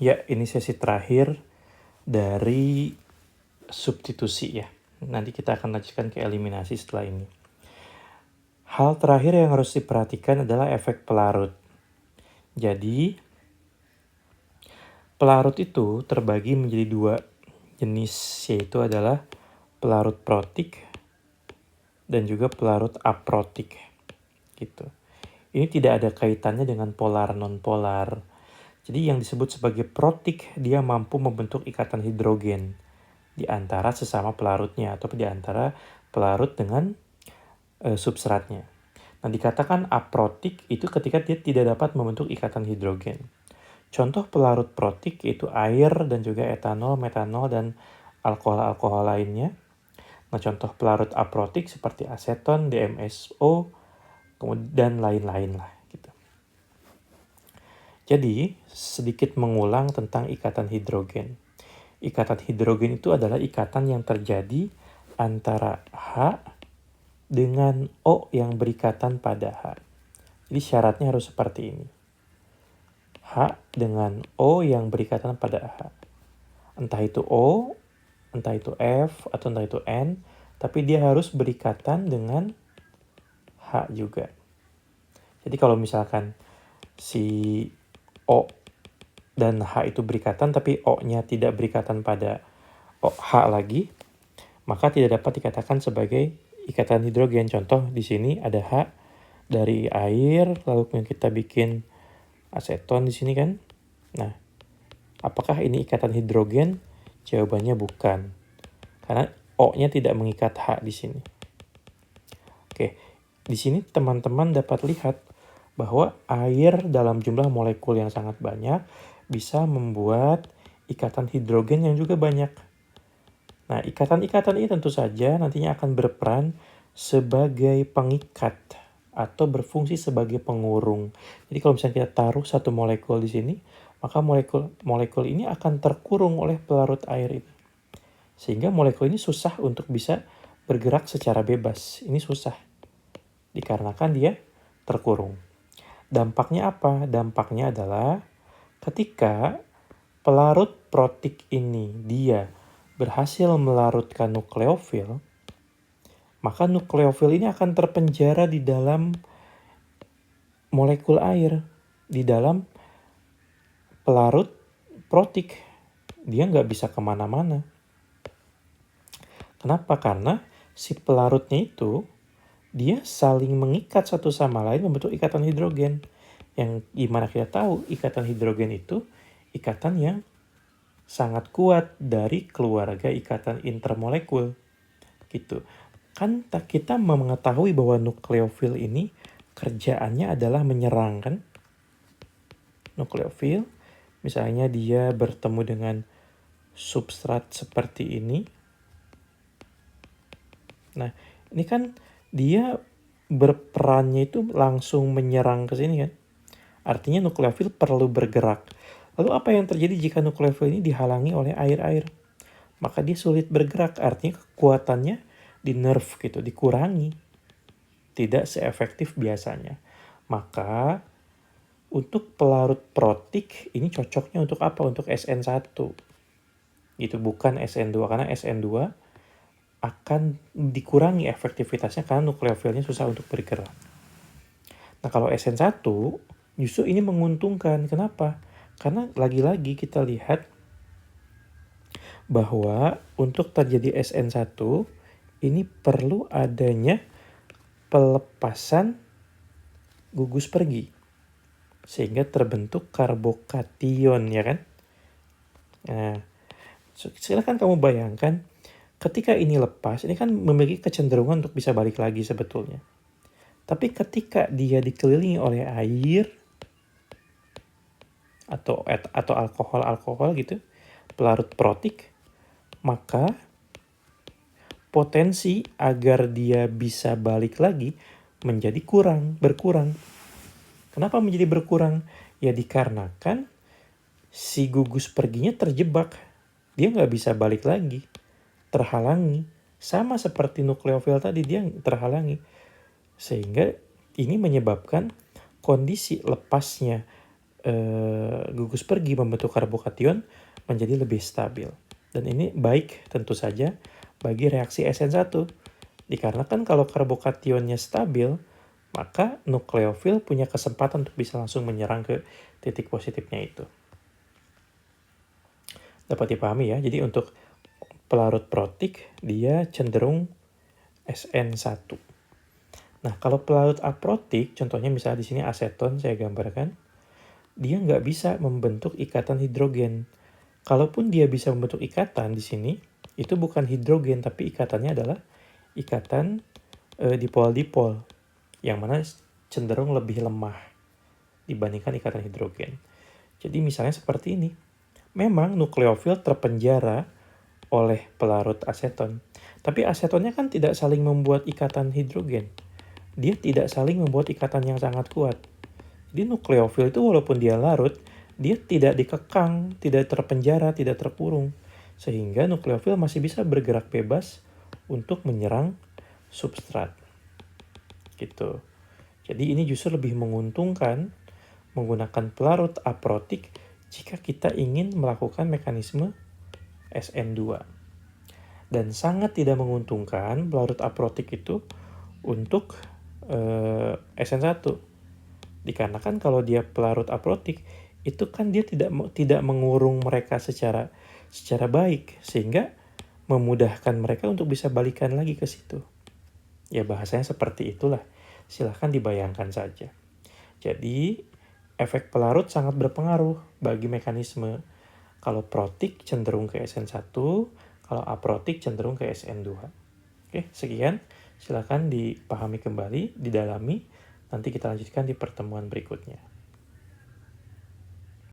Ya, ini sesi terakhir dari substitusi ya. Nanti kita akan lanjutkan ke eliminasi setelah ini. Hal terakhir yang harus diperhatikan adalah efek pelarut. Jadi, pelarut itu terbagi menjadi dua jenis, yaitu adalah pelarut protik dan juga pelarut aprotik. Gitu. Ini tidak ada kaitannya dengan polar non-polar. Jadi yang disebut sebagai protik, dia mampu membentuk ikatan hidrogen di antara sesama pelarutnya atau di antara pelarut dengan substratnya. Nah, dikatakan aprotik itu ketika dia tidak dapat membentuk ikatan hidrogen. Contoh pelarut protik itu air dan juga etanol, metanol, dan alkohol-alkohol lainnya. Nah, contoh pelarut aprotik seperti aseton, DMSO, dan lain-lain lah. Gitu. Jadi, sedikit mengulang tentang ikatan hidrogen. Ikatan hidrogen itu adalah ikatan yang terjadi antara H dengan O yang berikatan pada H. Jadi syaratnya harus seperti ini. H dengan O yang berikatan pada H. Entah itu O, entah itu F, atau entah itu N, tapi dia harus berikatan dengan H juga. Jadi kalau misalkan si O dan H itu berikatan, tapi O-nya tidak berikatan pada H lagi, maka tidak dapat dikatakan sebagai ikatan hidrogen. Contoh di sini ada H dari air, lalu kita bikin aseton di sini kan. Nah, apakah ini ikatan hidrogen? Jawabannya bukan. Karena O-nya tidak mengikat H di sini. Oke, di sini teman-teman dapat lihat bahwa air dalam jumlah molekul yang sangat banyak bisa membuat ikatan hidrogen yang juga banyak. Nah, ikatan-ikatan ini tentu saja nantinya akan berperan sebagai pengikat atau berfungsi sebagai pengurung. Jadi kalau misalnya kita taruh satu molekul di sini, maka molekul ini akan terkurung oleh pelarut air ini. Sehingga molekul ini susah untuk bisa bergerak secara bebas. Ini susah. Dikarenakan dia terkurung. Dampaknya apa? Dampaknya adalah ketika pelarut protik ini dia berhasil melarutkan nukleofil, maka nukleofil ini akan terpenjara di dalam molekul air, di dalam pelarut protik. Dia nggak bisa kemana-mana. Kenapa? Karena si pelarutnya itu, dia saling mengikat satu sama lain membentuk ikatan hidrogen. Yang gimana kita tahu ikatan hidrogen itu ikatan yang sangat kuat dari keluarga ikatan intermolekul. Gitu. Kan kita mengetahui bahwa nukleofil ini kerjaannya adalah menyerang kan? Nukleofil, misalnya dia bertemu dengan substrat seperti ini. Nah, ini kan dia berperannya itu langsung menyerang ke sini kan? Artinya nukleofil perlu bergerak. Lalu apa yang terjadi jika nukleofil ini dihalangi oleh air-air? Maka dia sulit bergerak, artinya kekuatannya di nerve gitu, dikurangi. Tidak seefektif biasanya. Maka untuk pelarut protik ini cocoknya untuk apa? Untuk SN1. Itu bukan SN2, karena SN2 akan dikurangi efektivitasnya karena nukleofilnya susah untuk bergerak. Nah kalau SN1 justru ini menguntungkan. Kenapa? Karena lagi-lagi kita lihat bahwa untuk terjadi SN1 ini perlu adanya pelepasan gugus pergi sehingga terbentuk karbokation ya kan. Nah, silakan kamu bayangkan ketika ini lepas, ini kan memiliki kecenderungan untuk bisa balik lagi sebetulnya. Tapi ketika dia dikelilingi oleh air atau alkohol gitu, pelarut protik, maka potensi agar dia bisa balik lagi menjadi berkurang. Kenapa menjadi berkurang? Ya dikarenakan si gugus perginya terjebak. Dia nggak bisa balik lagi. Terhalangi. Sama seperti nukleofil tadi, dia terhalangi. Sehingga ini menyebabkan kondisi lepasnya gugus pergi membentuk karbokation menjadi lebih stabil. Dan ini baik tentu saja bagi reaksi SN1. Dikarenakan kalau karbokationnya stabil, maka nukleofil punya kesempatan untuk bisa langsung menyerang ke titik positifnya itu. Dapat dipahami ya, jadi untuk pelarut protik dia cenderung SN1. Nah, kalau pelarut aprotik, contohnya misalnya di sini aseton saya gambarkan, dia nggak bisa membentuk ikatan hidrogen. Kalaupun dia bisa membentuk ikatan di sini, itu bukan hidrogen, tapi ikatannya adalah ikatan dipol-dipol, yang mana cenderung lebih lemah dibandingkan ikatan hidrogen. Jadi misalnya seperti ini. Memang nukleofil terpenjara oleh pelarut aseton. Tapi asetonnya kan tidak saling membuat ikatan hidrogen. Dia tidak saling membuat ikatan yang sangat kuat. Jadi nukleofil itu walaupun dia larut, dia tidak dikekang, tidak terpenjara, tidak terkurung. Sehingga nukleofil masih bisa bergerak bebas untuk menyerang substrat. Gitu. Jadi ini justru lebih menguntungkan menggunakan pelarut aprotik jika kita ingin melakukan mekanisme SN2. Dan sangat tidak menguntungkan pelarut aprotik itu untuk SN1. Dikarenakan kalau dia pelarut aprotik, itu kan dia tidak mengurung mereka secara baik, sehingga memudahkan mereka untuk bisa balikan lagi ke situ. Ya bahasanya seperti itulah. Silahkan dibayangkan saja. Jadi efek pelarut sangat berpengaruh bagi mekanisme. Kalau protik cenderung ke SN1, kalau aprotik cenderung ke SN2. Oke, sekian. Silakan dipahami kembali, didalami. Nanti kita lanjutkan di pertemuan berikutnya.